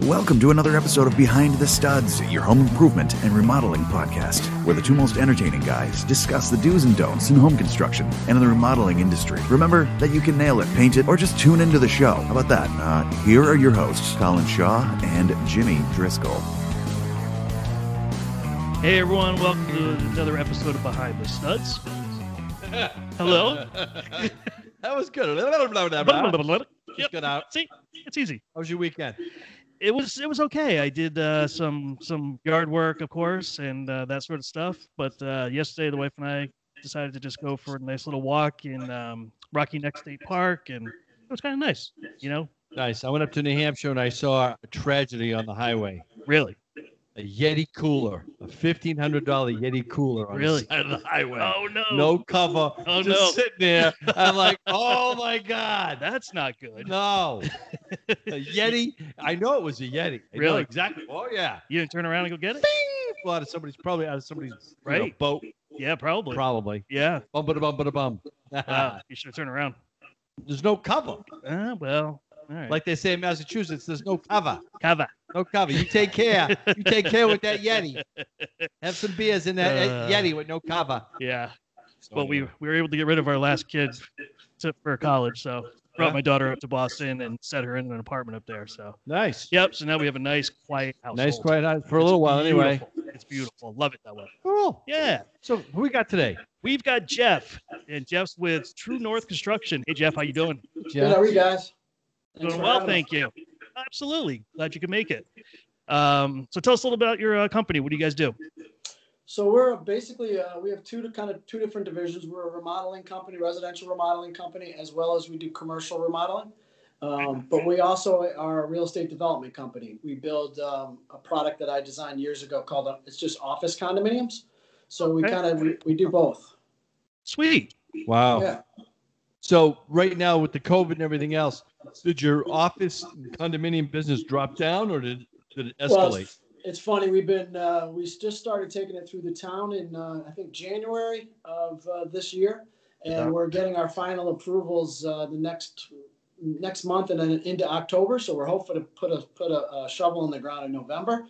Welcome to another episode of Behind the Studs, your home improvement and remodeling podcast, where the two most entertaining guys discuss the do's and don'ts in home construction and in the remodeling industry. Remember that you can nail it, paint it, or just tune into the show. How about that? Here are your hosts, Colin Shaw and Jimmy Driscoll. Hey everyone, welcome to another episode of Behind the Studs. Hello. That was good. Yep. Good out. See, it's easy. How was your weekend? It was okay. I did some yard work, of course, and that sort of stuff. But yesterday, the wife and I decided to just go for a nice little walk in Rocky Neck State Park, and it was kind of nice, you know. Nice. I went up to New Hampshire and I saw a tragedy on the highway. Really? A Yeti cooler, a $1,500 Yeti cooler on the side of the highway. Oh no! No cover. Oh just no! Sitting there. I'm like, oh my god, that's not good. No, a Yeti. I know it was a Yeti. I really? know exactly. Oh yeah. You didn't turn around and go get it? Bing! Out of somebody's right boat. Yeah, probably. Probably. Yeah. Bum. Wow, you should have turned around. There's no cover. Well. All right. Like they say in Massachusetts, there's no cover. No cover. You take care. You take care with that Yeti. Have some beers in that Yeti with no cover. Yeah. Well, we were able to get rid of our last kid for college, so brought my daughter up to Boston and set her in an apartment up there. So nice. Yep. So now we have a nice, quiet house. Nice, quiet house for a little while, anyway. It's beautiful. Love it that way. Cool. Yeah. So who we got today? We've got Jeff, and Jeff's with TruNORTH Construction. Hey, Jeff, how you doing? Good. How are you guys? Doing well, thank you. Absolutely. Glad you could make it. So tell us a little about your company. What do you guys do? So we're basically, we have two different divisions. We're a remodeling company, residential remodeling company, as well as we do commercial remodeling. But we also are a real estate development company. We build a product that I designed years ago called, it's just office condominiums. So we do both. Sweet. Wow. Yeah. So right now with the COVID and everything else, did your office condominium business drop down or did it escalate? Well, it's funny. We just started taking it through the town in I think January of this year, and we're getting our final approvals the next month and then into October. So we're hoping to put a shovel in the ground in November.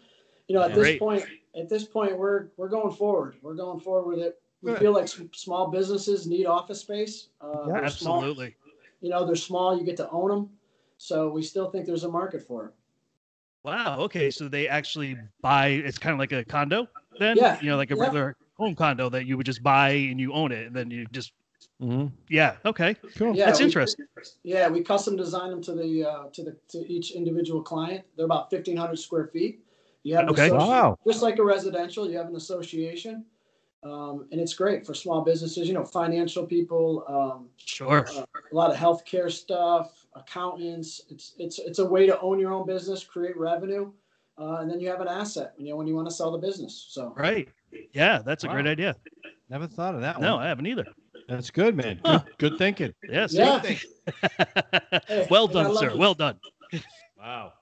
You know, at this point, we're going forward. We're going forward with it. We feel like small businesses need office space. Yeah, absolutely. Small. You know, they're small. You get to own them. So we still think there's a market for it. Wow. Okay. So they actually buy, it's kind of like a condo then? Yeah. You know, like a regular home condo that you would just buy and you own it and then you just, yeah. Okay. Cool. Yeah, that's interesting. Yeah. We custom design them to each individual client. They're about 1,500 square feet. You have just like a residential, you have an association. And it's great for small businesses, you know, financial people, sure. A lot of healthcare stuff, accountants. It's a way to own your own business, create revenue, and then you have an asset, you know, when you want to sell the business. So right. Yeah, that's a great idea. Never thought of that one. No, I haven't either. That's good, man. Good thinking. Yes. Yeah. Hey, well done, sir. Well done. Wow.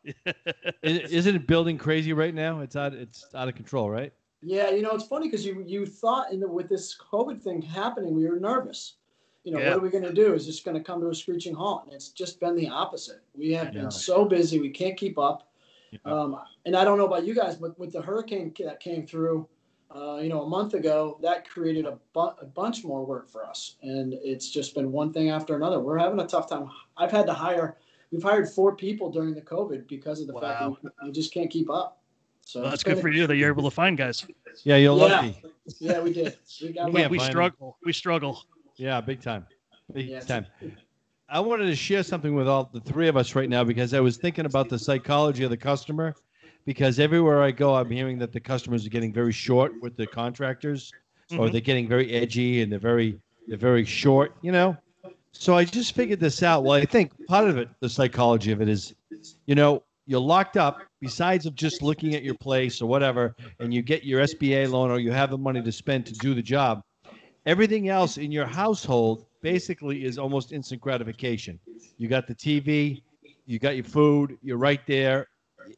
Isn't it building crazy right now? It's out of control, right? Yeah, you know, it's funny because you thought with this COVID thing happening, we were nervous. You know, what are we going to do? Is this going to come to a screeching halt? And it's just been the opposite. We have been so busy, we can't keep up. Yeah. And I don't know about you guys, but with the hurricane that came through, you know, a month ago, that created a bunch more work for us. And it's just been one thing after another. We're having a tough time. We've hired 4 people during the COVID because of the fact that we just can't keep up. So well, that's good for you that you're able to find guys. Yeah, you're lucky. Yeah, we did. We struggle. We struggle. Yeah, big time. Time. I wanted to share something with all the 3 of us right now because I was thinking about the psychology of the customer. Because everywhere I go, I'm hearing that the customers are getting very short with the contractors, or they're getting very edgy and they're very short. You know. So I just figured this out. Well, I think part of it, the psychology of it is, you know, you're locked up besides of just looking at your place or whatever, and you get your SBA loan or you have the money to spend to do the job. Everything else in your household basically is almost instant gratification. You got the TV, you got your food, you're right there.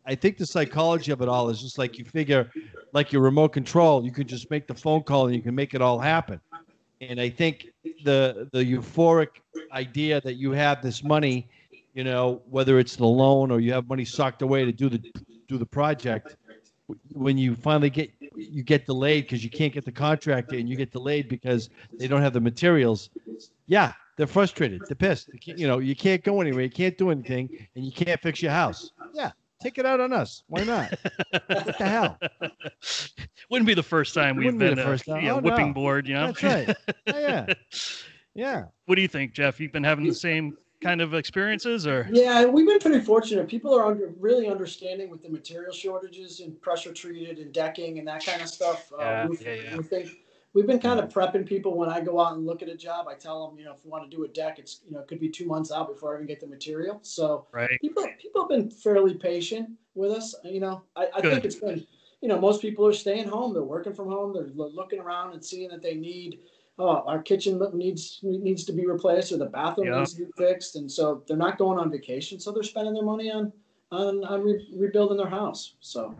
I think the psychology of it all is just like you figure, like your remote control, you could just make the phone call and you can make it all happen. And I think the euphoric idea that you have this money, you know, whether it's the loan or you have money socked away to do do the project, when you finally get delayed because you can't get the contractor, and you get delayed because they don't have the materials. Yeah, they're frustrated. They're pissed. You can't go anywhere. You can't do anything, and you can't fix your house. Yeah, take it out on us. Why not? What the hell? Wouldn't be the first time we've been whipping no. board. That's right. Yeah. Yeah. What do you think, Jeff? You've been having the same kind of experiences, or? Yeah, we've been pretty fortunate. People are really understanding with the material shortages and pressure treated and decking and that kind of stuff. We've been kind of prepping people when I go out and look at a job. I tell them, if you want to do a deck, it's it could be 2 months out before I even get the material. So people have been fairly patient with us. I think it's been, most people are staying home. They're working from home. They're looking around and seeing that they need. Our kitchen needs to be replaced, or the bathroom needs to be fixed, and so they're not going on vacation, so they're spending their money on rebuilding their house. So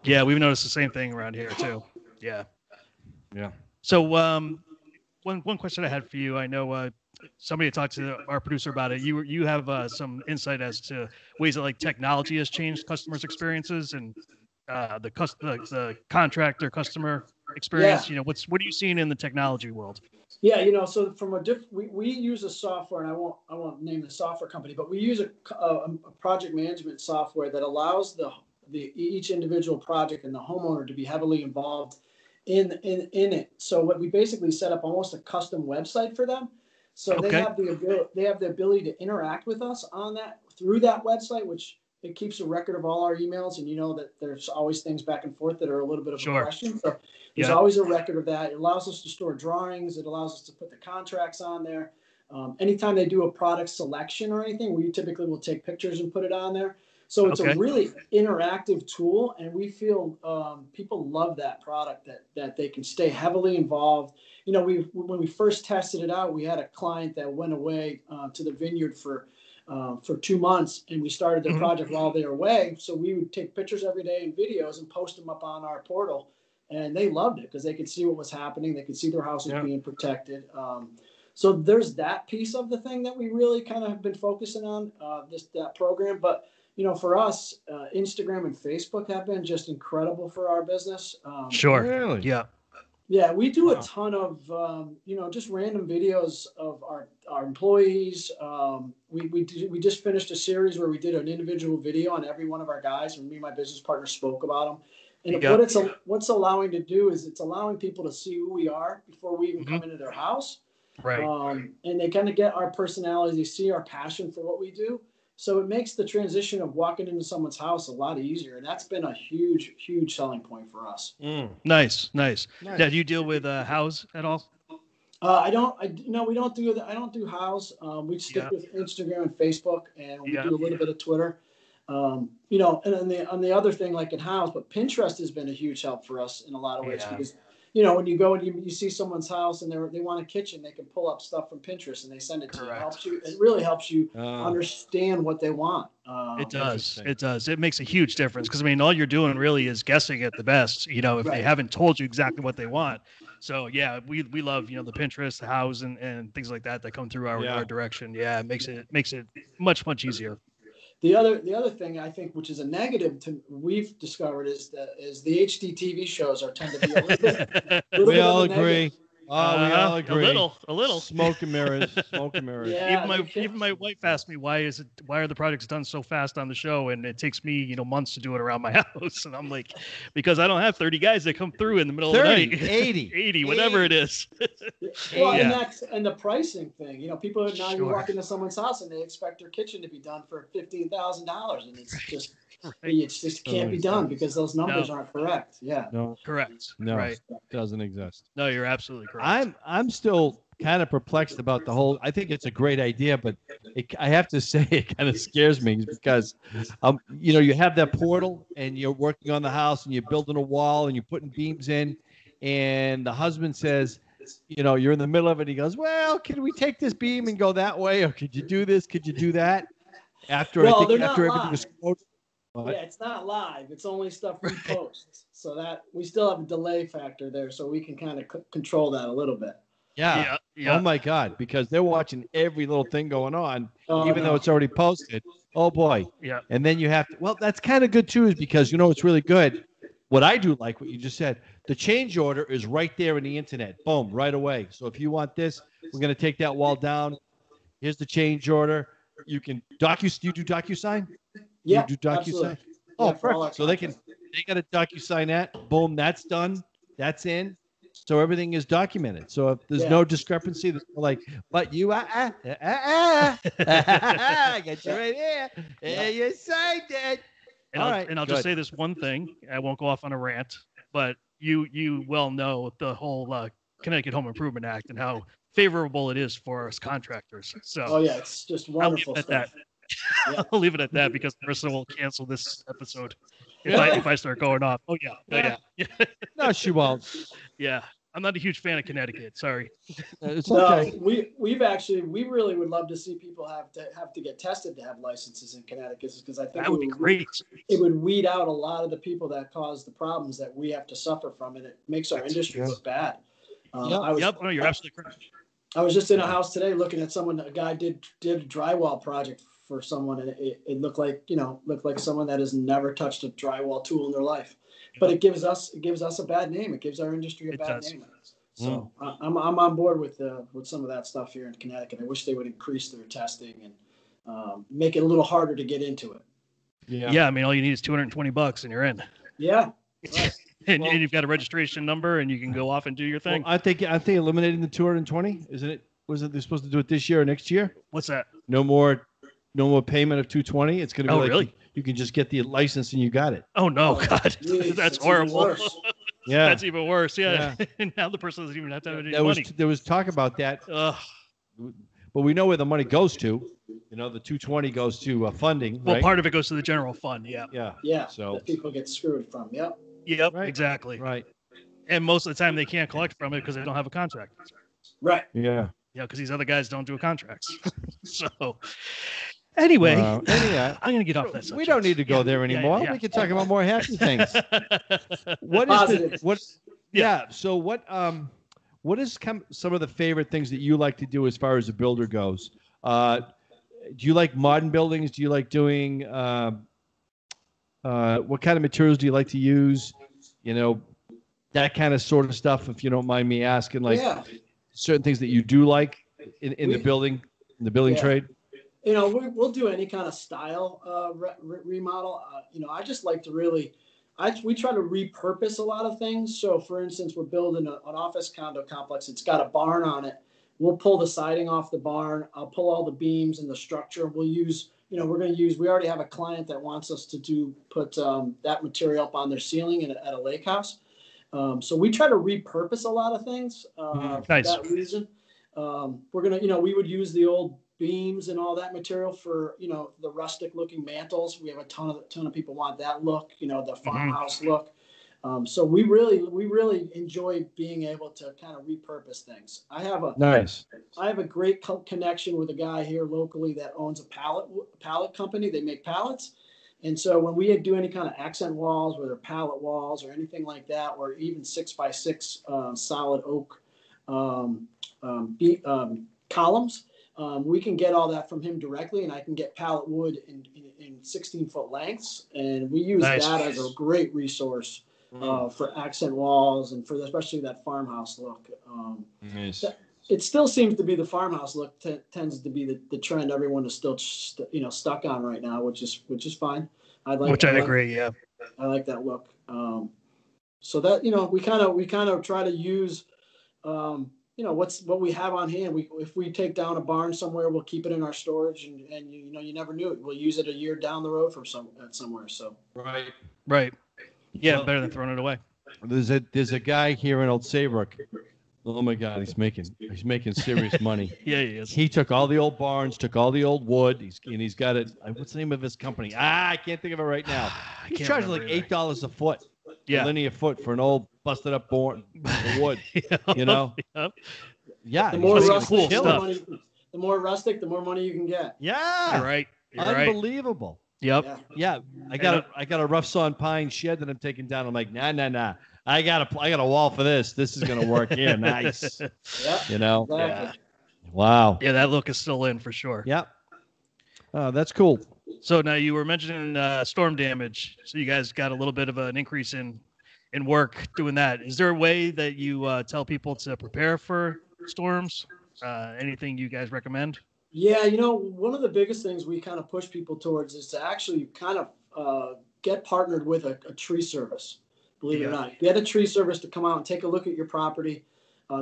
yeah, we've noticed the same thing around here too. Yeah. So one question I had for you, I know somebody talked to our producer about it. You have some insight as to ways that like technology has changed customers' experiences and the contractor customer experience. What are you seeing in the technology world? Yeah, so from we use a software, and I won't name the software company, but we use a project management software that allows each individual project and the homeowner to be heavily involved in it. So what we basically set up almost a custom website for them. So they have the ability to interact with us through that website, which it keeps a record of all our emails, and that there's always things back and forth that are a little bit of a question. So there's always a record of that. It allows us to store drawings. It allows us to put the contracts on there. Anytime they do a product selection or anything, we typically will take pictures and put it on there. So it's a really interactive tool, and we feel people love that product, that they can stay heavily involved. When we first tested it out, we had a client that went away to the vineyard for 2 months, and we started their project while they were away. So we would take pictures every day and videos and post them up on our portal, and they loved it because they could see what was happening. They could see their house was being protected. So there's that piece of the thing that we really kind of have been focusing on, that program. But for us, Instagram and Facebook have been just incredible for our business. Really? Yeah. Yeah, we do a ton of, just random videos of our employees. We just finished a series where we did an individual video on every one of our guys, and me and my business partner spoke about them. And what's allowing to do is it's allowing people to see who we are before we even come into their house. Right. And they kind of get our personality, they see our passion for what we do. So it makes the transition of walking into someone's house a lot easier, and that's been a huge, huge selling point for us. Nice. Now, do you deal with house at all? We don't do that. I don't do house. We stick with Instagram and Facebook, and we do a little bit of Twitter. And on the other thing, like in house, but Pinterest has been a huge help for us in a lot of ways because. When you go and you see someone's house and they want a kitchen, they can pull up stuff from Pinterest and they send it to you. It really helps you understand what they want. It does. It makes a huge difference because, all you're doing really is guessing at the best, if they haven't told you exactly what they want. So, yeah, we love, the Pinterest, the house, and things like that come through our direction. Yeah, it makes it much, much easier. The other thing I think, which is a negative we've discovered, is the HGTV shows tend to be a little bit. We all agree. We all agree. A little. Smoke and mirrors. Yeah, even my wife asked me why are the projects done so fast on the show, and it takes me months to do it around my house, and I'm like, because I don't have 30 guys that come through in the middle of the night. 80, whatever it is. Well, and the pricing thing, people now you walk into someone's house and they expect their kitchen to be done for $15,000, and it's just. It just can't be done because those numbers aren't correct. Yeah. No. Correct. No. Right. It doesn't exist. No, you're absolutely correct. I'm still kind of perplexed about the whole. I think it's a great idea, but I have to say it kind of scares me because, you have that portal and you're working on the house and you're building a wall and you're putting beams in, and the husband says, you're in the middle of it. He goes, "Well, can we take this beam and go that way, or could you do this? Could you do that?" After everything was quoted. Yeah, it's not live. It's only stuff we post. So that we still have a delay factor there, so we can kind of control that a little bit. Yeah. Oh my God, because they're watching every little thing going on, even though it's already posted. Oh boy. Yeah. And then you have to, well, that's kind of good too, is because it's really good. What I do like what you just said, the change order is right there in the internet. Boom, right away. So if you want this, we're going to take that wall down. Here's the change order. You can you do DocuSign? Yeah, You do DocuSign? absolutely. Oh, Yeah, for all perfect. our So they got to DocuSign that. Boom, that's done. That's in. So everything is documented. So if there's no discrepancy, there's no like, but you I got you right here. Yeah, you signed it. And I'll just say this one thing. I won't go off on a rant, but you well know the whole Connecticut Home Improvement Act and how favorable it is for us contractors. So it's just wonderful stuff. I'll leave it at that because Marissa will cancel this episode if I start going off. Oh yeah. No, she won't. Yeah. I'm not a huge fan of Connecticut. Sorry. It's okay. We really would love to see people have to get tested to have licenses in Connecticut, because I think that would be great. It would weed out a lot of the people that cause the problems that we have to suffer from, and it makes our industry look bad. No, you're absolutely correct. I was just in a house today looking at a guy did a drywall project for someone, and it looked like someone that has never touched a drywall tool in their life. But it gives us a bad name. It gives our industry a bad name. So I'm on board with some of that stuff here in Connecticut. I wish they would increase their testing and make it a little harder to get into it. Yeah. I mean, all you need is $220 and you're in. Yeah. Right. and you've got a registration number and you can go off and do your thing. Well, I think eliminating the 220, isn't it? Wasn't they supposed to do it this year or next year? What's that? No more payment of 220. It's going to be really? You can just get the license and you got it. Oh no, God, that's horrible. Yeah, that's even worse. Yeah. And now the person doesn't even have to have any money. There was talk about that. But we know where the money goes to. The 220 goes to funding. Well, right? part of it goes to the general fund. Yeah. So that people get screwed from. Yep. Right. Exactly. Right. And most of the time they can't collect from it because they don't have a contract. Right. Yeah. Yeah, because these other guys don't do contracts. So. Anyway, I'm going to get off that subject. We don't need to go there anymore. We can talk about more happy things. What is So what is some of the favorite things that you like to do as far as a builder goes? Do you like modern buildings? Do you like doing what kind of materials do you like to use? That kind of sort of stuff, if you don't mind me asking, certain things that you do like in the building trade. We'll do any kind of style remodel. I just like to we try to repurpose a lot of things. So, for instance, we're building an office condo complex. It's got a barn on it. We'll pull the siding off the barn. I'll pull all the beams and the structure. We'll use, we already have a client that wants us to put that material up on their ceiling at a lake house. So we try to repurpose a lot of things for that reason. We would use the old beams and all that material for the rustic looking mantles. We have a ton of people want that look, the farmhouse look. So we really enjoy being able to kind of repurpose things. I have a great connection with a guy here locally that owns a pallet company. They make pallets. And so when we do any kind of accent walls, whether pallet walls or anything like that, or even 6x6 solid oak columns, we can get all that from him directly, and I can get pallet wood in 16-foot lengths, and we use that as a great resource for accent walls and for especially that farmhouse look. It still seems to be the farmhouse look tends to be the trend everyone is still stuck on right now, which is fine. I agree. Yeah, I like that look. So that we kind of try to use. What we have on hand. If we take down a barn somewhere, we'll keep it in our storage, and you never knew it. We'll use it a year down the road from somewhere. So right. Yeah, better than throwing it away. There's a guy here in Old Saybrook. Oh my God, he's making serious money. Yeah, he is. He took all the old barns, took all the old wood. He's got it. What's the name of his company? I can't think of it right now. He's charging like $8 a foot. Yeah, linear foot for an old busted up barn wood. Yep. Yeah. The more rustic, the more rustic, the more money you can get. Yeah. You're right. Unbelievable. Yep. Yeah. I got a rough sawn pine shed that I'm taking down. I'm like, nah. I got a wall for this. This is gonna work here. Nice. Yeah. You know. Exactly. Yeah. Wow. Yeah, that look is still in for sure. Yep. That's cool. So now you were mentioning storm damage. So you guys got a little bit of an increase in work doing that. Is there a way that you tell people to prepare for storms? Anything you guys recommend? Yeah, one of the biggest things we kind of push people towards is to actually kind of get partnered with a tree service. Believe it or not, get a tree service to come out and take a look at your property,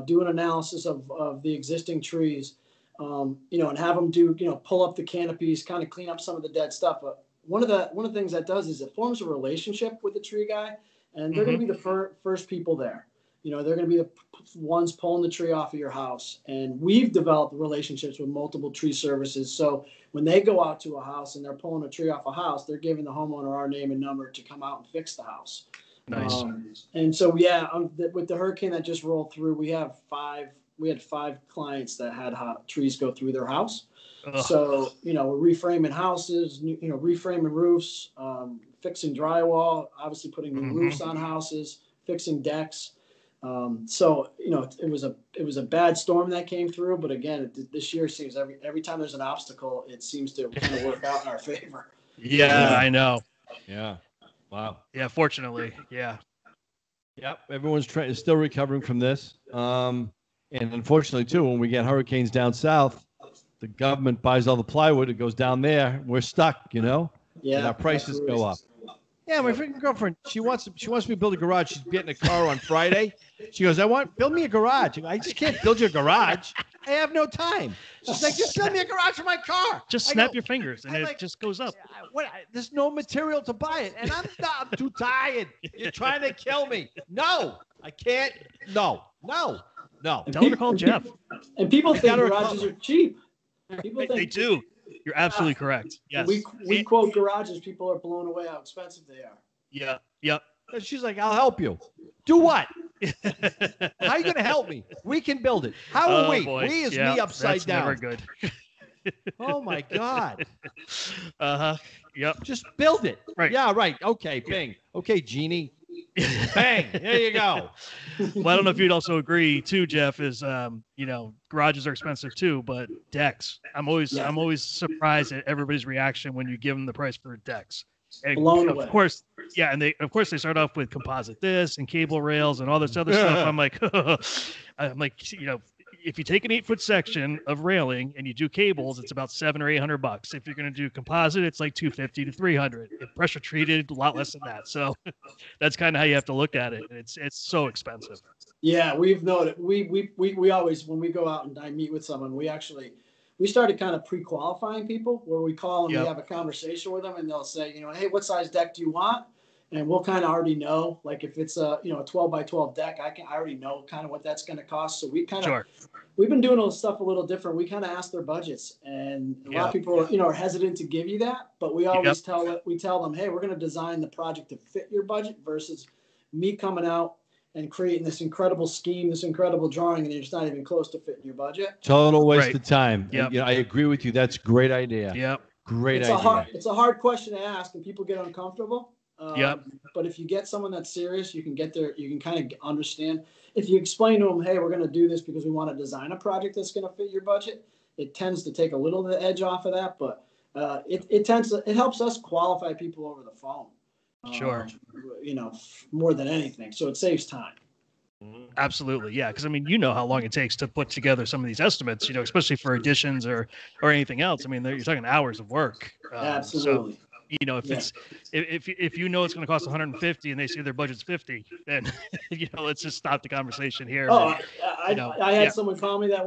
do an analysis of the existing trees, and have them do, pull up the canopies, kind of clean up some of the dead stuff. But one of the things that does is it forms a relationship with the tree guy, and they're going to be the first people there. They're going to be the ones pulling the tree off of your house. And we've developed relationships with multiple tree services. So when they go out to a house and they're pulling a tree off a house, they're giving the homeowner our name and number to come out and fix the house. Nice. And so, with the hurricane that just rolled through, we had 5 clients that had trees go through their house. Ugh. So, we're reframing houses, reframing roofs, fixing drywall, obviously putting new roofs on houses, fixing decks. So, it was a bad storm that came through, but again, this year seems every time there's an obstacle, it seems to kind of work out in our favor. Yeah, I know. Yeah. Wow. Yeah. Fortunately. Yeah. Yep. Everyone's still recovering from this. And unfortunately too, when we get hurricanes down south, the government buys all the plywood. It goes down there. We're stuck, Yeah. And our prices go up. Yeah, my freaking girlfriend, she wants me to build a garage. She's getting a car on Friday. She goes, build me a garage. I just can't build your garage. I have no time. She's like, just build me a garage for my car. Just snap your fingers and it just goes up. There's no material to buy it. And I'm too tired. You're trying to kill me. No, I can't. No. Tell her to call Jeff. And people think garages are cheap. People think they do. You're absolutely correct. Yes. We quote garages. People are blown away how expensive they are. Yeah. Yep. And she's like, I'll help you. Do what? How are you going to help me? We can build it. How are we? Boy. We is me upside down. Never good. Oh my God. Yep. Just build it. Right. Yeah. Right. Okay. Bing. Okay, Genie. Bang. There you go. Well, I don't know if you'd also agree too, Jeff, is garages are expensive too, but decks. I'm always surprised at everybody's reaction when you give them the price for decks. And blown away. Of course, yeah, and they start off with composite this and cable rails and all this other stuff. I'm like, if you take an 8-foot section of railing and you do cables, it's about $700 or $800. If you're going to do composite, it's like $250 to $300. If pressure treated, a lot less than that. So that's kind of how you have to look at it. It's so expensive. Yeah, we've noted. We always, when we go out and I meet with someone, we started kind of pre-qualifying people where we call and we have a conversation with them and they'll say, hey, what size deck do you want? And we'll kind of already know, like if it's a 12 by 12 deck, I already know kind of what that's going to cost. So we kind of, we've been doing all this stuff a little different. We kind of ask their budgets, and a lot of people are hesitant to give you that, but we always tell them, hey, we're going to design the project to fit your budget versus me coming out and creating this incredible scheme, this incredible drawing, and it's not even close to fitting your budget. Total waste of time. Yep. I agree with you. That's a great idea. Yep. Great idea. It's a hard question to ask, and people get uncomfortable. But if you get someone that's serious, you can get there. You can kind of understand. If you explain to them, hey, we're going to do this because we want to design a project that's going to fit your budget, it tends to take a little of the edge off of that. But it helps us qualify people over the phone. More than anything. So it saves time. Absolutely. Yeah. Because how long it takes to put together some of these estimates, especially for additions or anything else. You're talking hours of work. Absolutely. So, if it's going to cost 150 and they say their budget's 50, then let's just stop the conversation here. I had someone call me that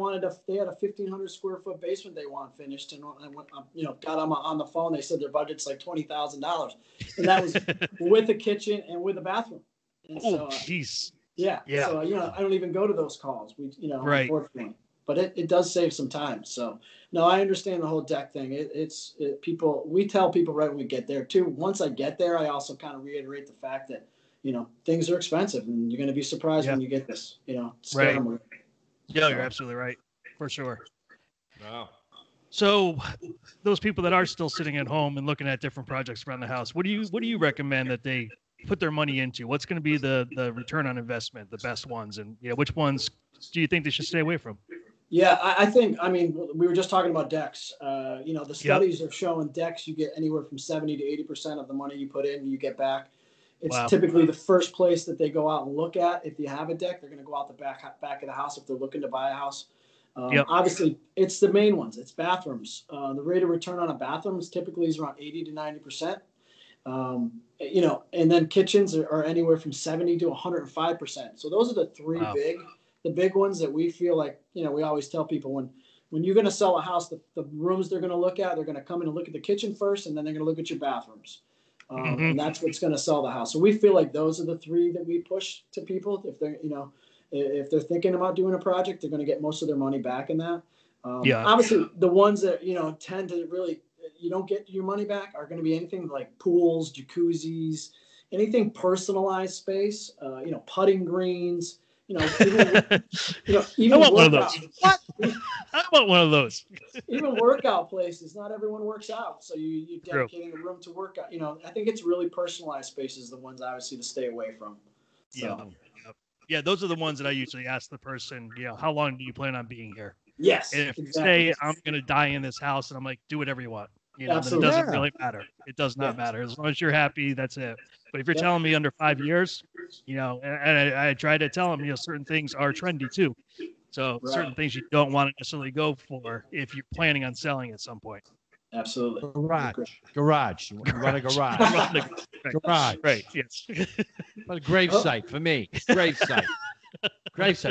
they had a 1,500 square foot basement they want finished, and got them on the phone. They said their budget's like $20,000, and that was with a kitchen and with a bathroom. And jeez. Yeah. So I don't even go to those calls. Unfortunately. But it does save some time. So, no, I understand the whole deck thing. We tell people right when we get there too. Once I get there, I also kind of reiterate the fact that, things are expensive and you're going to be surprised when you get this, right. Yeah, you're absolutely right. For sure. Wow. So those people that are still sitting at home and looking at different projects around the house, what do you recommend that they put their money into? What's going to be the return on investment, the best ones, and which ones do you think they should stay away from? Yeah, I think, I mean, we were just talking about decks. The studies are showing decks, you get anywhere from 70 to 80% of the money you put in, you get back. It's typically the first place that they go out and look at. If you have a deck, they're going to go out the back of the house if they're looking to buy a house. Obviously, it's the main ones. It's bathrooms. The rate of return on a bathroom is typically around 80 to 90%. And then kitchens are anywhere from 70 to 105%. So those are the three big ones that we feel like, we always tell people when you're going to sell a house, the rooms they're going to look at, they're going to come in and look at the kitchen first, and then they're going to look at your bathrooms. And that's what's going to sell the house. So we feel like those are the three that we push to people. If they're thinking about doing a project, they're going to get most of their money back in that. Obviously, the ones that, tend to really, you don't get your money back are going to be anything like pools, jacuzzis, anything personalized space, putting greens, even I want one of those. What? I want one of those. Even workout places, not everyone works out, so you're dedicating a room to work out. I think it's really personalized spaces, the ones obviously to stay away from. So. Yeah, those are the ones that I usually ask the person, how long do you plan on being here? Yes. And if you say I'm going to die in this house, and I'm like, do whatever you want. Then it doesn't really matter. It does not matter. As long as you're happy, that's it. But if you're telling me under 5 years, and I try to tell them, certain things are trendy too. So certain things you don't want to necessarily go for if you're planning on selling at some point. Absolutely. Garage. You run a garage. Garage. Right. Yes. A grave site for me. Grave site.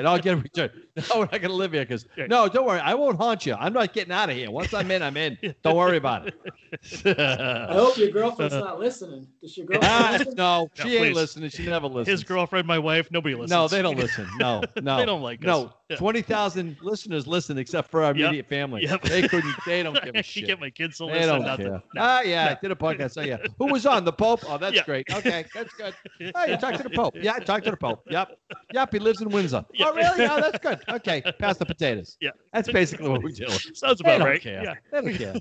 I'll get a return. No, we're not going to live here no, don't worry. I won't haunt you. I'm not getting out of here. Once I'm in, I'm in. Don't worry about it. I hope your girlfriend's not listening. Does your girlfriend listen? No, she ain't listening. She never listens. His girlfriend, my wife, nobody listens. No, they don't listen. No. They don't like us. No, 20,000 listeners listen except for our immediate family. Yep. They don't give a shit. You get my kids to They listen. don't care. I did a podcast. Who was on? The Pope? Oh, that's great. Okay, that's good. Oh, you talked to the Pope. Yeah, I talked to the Pope. Yep, he lives in Windsor. Oh, really? Oh, that's good. Okay, pass the potatoes. Yeah. That's basically what we do. Sounds about right. Yeah. They don't care.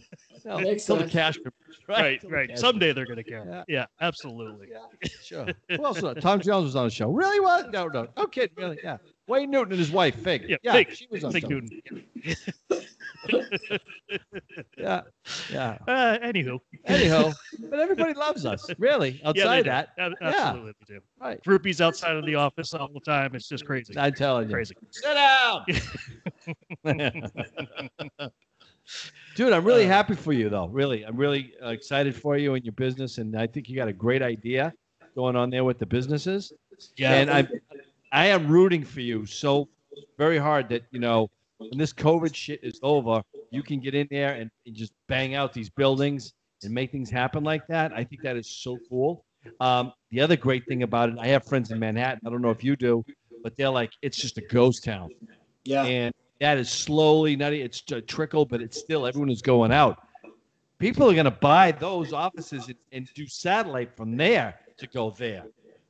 No, Makes till the sense. cash. Right. Someday they're going to care. Yeah, absolutely. Yeah, sure. Who else was on? Tom Jones was on the show. Really? What? No. No kidding. Really? Yeah. Wayne Newton and his wife, Fig. Yeah, Fig. She was on Fig show. Newton. Yeah. Anywho, but everybody loves us. Really? Outside that. Absolutely they do. Right. Groupies outside of the office all the time. It's just crazy. I'm telling you. Crazy. Sit down. Dude, I'm really happy for you, though. Really, I'm really excited for you and your business, and I think you got a great idea going on there with the businesses. Yeah, and I am rooting for you so very hard that when this COVID shit is over, you can get in there and just bang out these buildings and make things happen like that. I think that is so cool. The other great thing about it, I have friends in Manhattan. I don't know if you do, but they're like, it's just a ghost town. Yeah. And that is slowly, it's a trickle, but it's still, everyone is going out. People are going to buy those offices and do satellite from there to go there.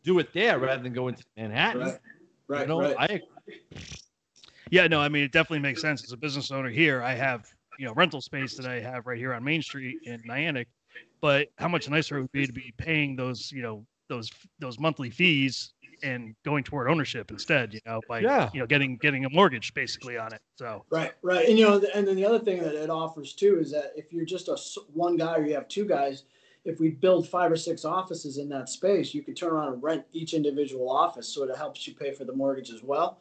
Do it there rather than go into Manhattan. Right. I agree. Yeah, no, I mean, it definitely makes sense. As a business owner here, I have, rental space that I have right here on Main Street in Niantic, but how much nicer it would be to be paying those, those monthly fees and going toward ownership instead, by, getting a mortgage basically on it. So. Right. And, and then the other thing that it offers too, is that if you're just one guy or you have two guys, if we build 5 or 6 offices in that space, you can turn around and rent each individual office. So it helps you pay for the mortgage as well.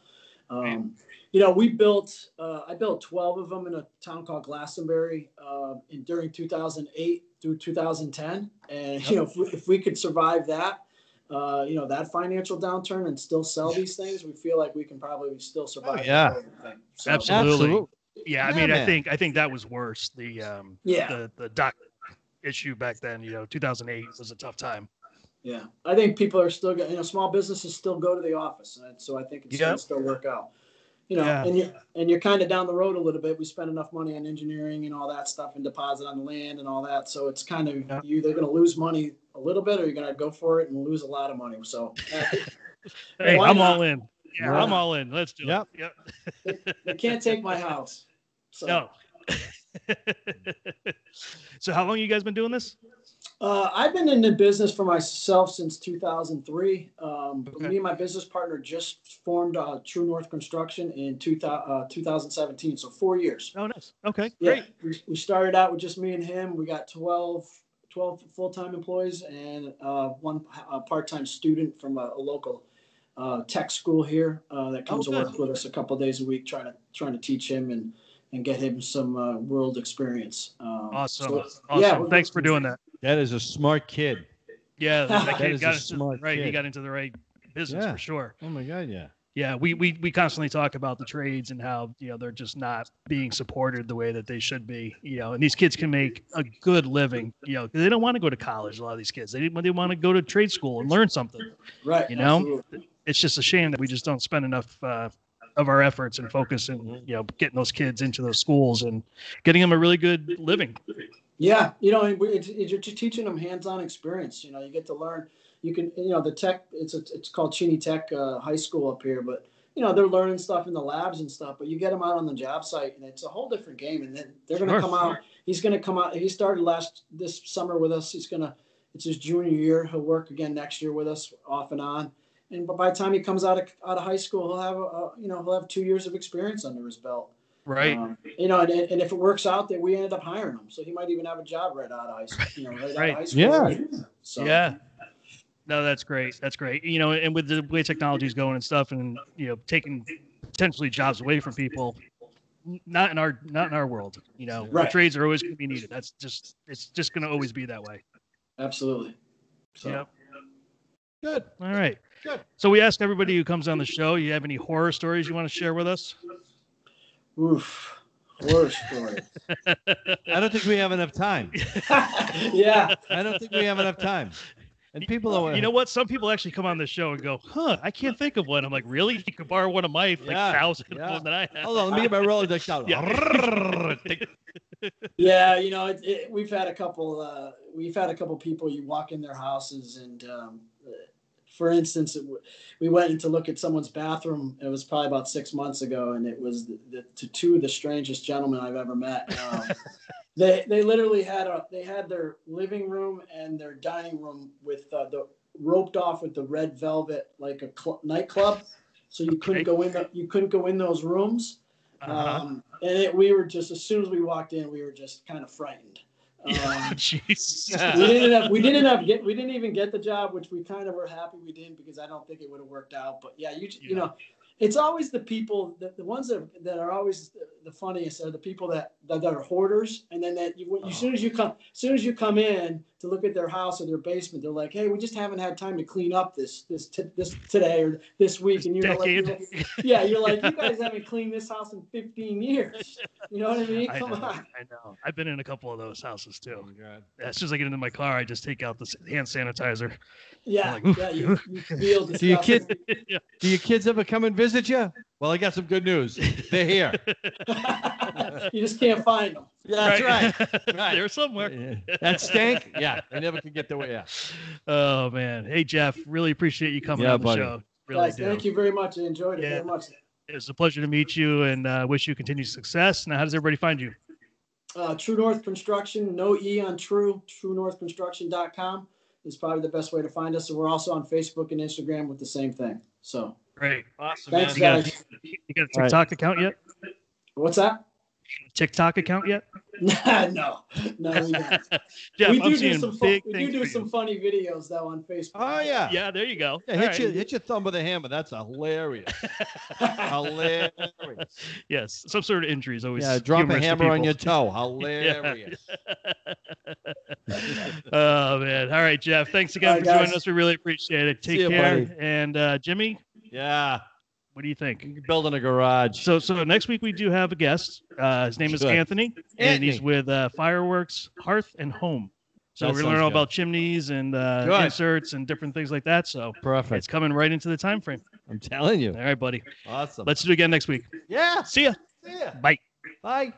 We built, I built 12 of them in a town called Glastonbury during 2008 through 2010. And, if we could survive that, that financial downturn and still sell these things, we feel like we can probably still survive. So, absolutely. Yeah. I mean, man. I think that was worse. The doc issue back then, 2008 was a tough time. Yeah. I think people are still, small businesses still go to the office. And so I think it's going to still work out. And you're kind of down the road a little bit. We spend enough money on engineering and all that stuff and deposit on the land and all that. So it's kind of you're either going to lose money a little bit or you're going to go for it and lose a lot of money. So hey, I'm all in. Yeah, I'm all in. Let's do it. Yep. They can't take my house. So. No. So how long you guys been doing this? I've been in the business for myself since 2003. Okay. Me and my business partner just formed TruNORTH Construction in 2017, so 4 years. Oh, nice. Okay, Yeah, great. we started out with just me and him. We got 12 full-time employees and one part-time student from a local tech school here that comes to work with us a couple of days a week, trying to teach him and get him some world experience. Awesome. So, awesome. yeah, Thanks for doing that. That is a smart kid. Yeah, that kid is got a into smart right. He kid. got into the right business Yeah. for sure. Oh my God, yeah. Yeah, we constantly talk about the trades and how they're just not being supported the way that they should be. And these kids can make a good living. 'Cause they don't want to go to college. A lot of these kids they want to go to trade school and learn something. right. Absolutely. It's just a shame that we just don't spend enough of our efforts and focus in getting those kids into those schools and getting them a really good living. Yeah, you're teaching them hands-on experience. You get to learn. You can, the tech. It's called Cheney Tech High School up here, but they're learning stuff in the labs and stuff. But you get them out on the job site, and it's a whole different game. And then they're going to come out. He's going to come out. He started this summer with us. It's his junior year. He'll work again next year with us, off and on. And by the time he comes out of high school, he'll have 2 years of experience under his belt. Right. And if it works out, that we ended up hiring him, so he might even have a job right out of high school. Out of high school. Yeah. Right? So. Yeah. No, that's great. That's great. And with the way technology is going and stuff, and taking potentially jobs away from people, not in our world. Right. The trades are always going to be needed. It's just going to always be that way. Absolutely. So. Yep. Good. All right. Good. So we asked everybody who comes on the show, you have any horror stories you want to share with us? Oof. Horror story. I don't think we have enough time. Yeah. I don't think we have enough time. And people are. You know what? Some people actually come on the show and go, I can't think of one. I'm like, really? You could borrow one of my 1,000 one that I have. Hold on, let me get my Rolodex out. Yeah, we've had a couple people. You walk in their houses, and for instance, we went in to look at someone's bathroom. It was probably about 6 months ago, and it was two of the strangest gentlemen I've ever met. They literally had their living room and their dining room with the roped off with the red velvet, like a nightclub, so you couldn't go in. You couldn't go in those rooms. And we were just, as soon as we walked in, we were just kind of frightened. Jeez. We didn't even get the job, which we kind of were happy we didn't, because I don't think it would have worked out. But yeah, you know, it's always the people the ones that are always the funniest are the people that are hoarders, and then as soon as you come in to look at their house or their basement, they're like, hey, we just haven't had time to clean up this today or this week, and you're like, you're like, you guys haven't cleaned this house in 15 years. You know what I mean? Come on. I know. I've been in a couple of those houses too. Oh, God. As soon as I get into my car, I just take out the hand sanitizer. Yeah, you feel the Do your kids ever come and visit you? Well, I got some good news. They're here. You just can't find them. Yeah, that's right. They're somewhere. That stank? Yeah, they never could get the way. Yeah. Oh man. Hey Jeff, really appreciate you coming on the show. Really Guys, thank you very much. I enjoyed it very much. It was a pleasure to meet you, and wish you continued success. Now, how does everybody find you? TruNORTH Construction, no E on True, TruNORTHConstruction.com is probably the best way to find us. And we're also on Facebook and Instagram with the same thing. So great. Awesome. Thanks, man. guys. You got a TikTok account yet? What's that? TikTok account yet? No, we don't. Jeff, we I'm seeing big we things do for some you. funny videos though on Facebook. Oh yeah. Yeah, there you go. Yeah, hit your thumb with a hammer. That's hilarious. Hilarious. Yes, some sort of injury is always. Yeah, drop a humorous to hammer on people. your toe. Hilarious. Oh man! All right, Jeff. Thanks again for joining us. We really appreciate it. Take care. Buddy. And Jimmy. Yeah. What do you think? Building a garage. So next week we do have a guest. His name is Anthony, and he's with Fireworks Hearth and Home. So we're going to learn all about chimneys and inserts and different things like that. So perfect. It's coming right into the time frame. I'm telling you. All right, buddy. Awesome. Let's do it again next week. Yeah. See ya. See ya. Bye. Bye.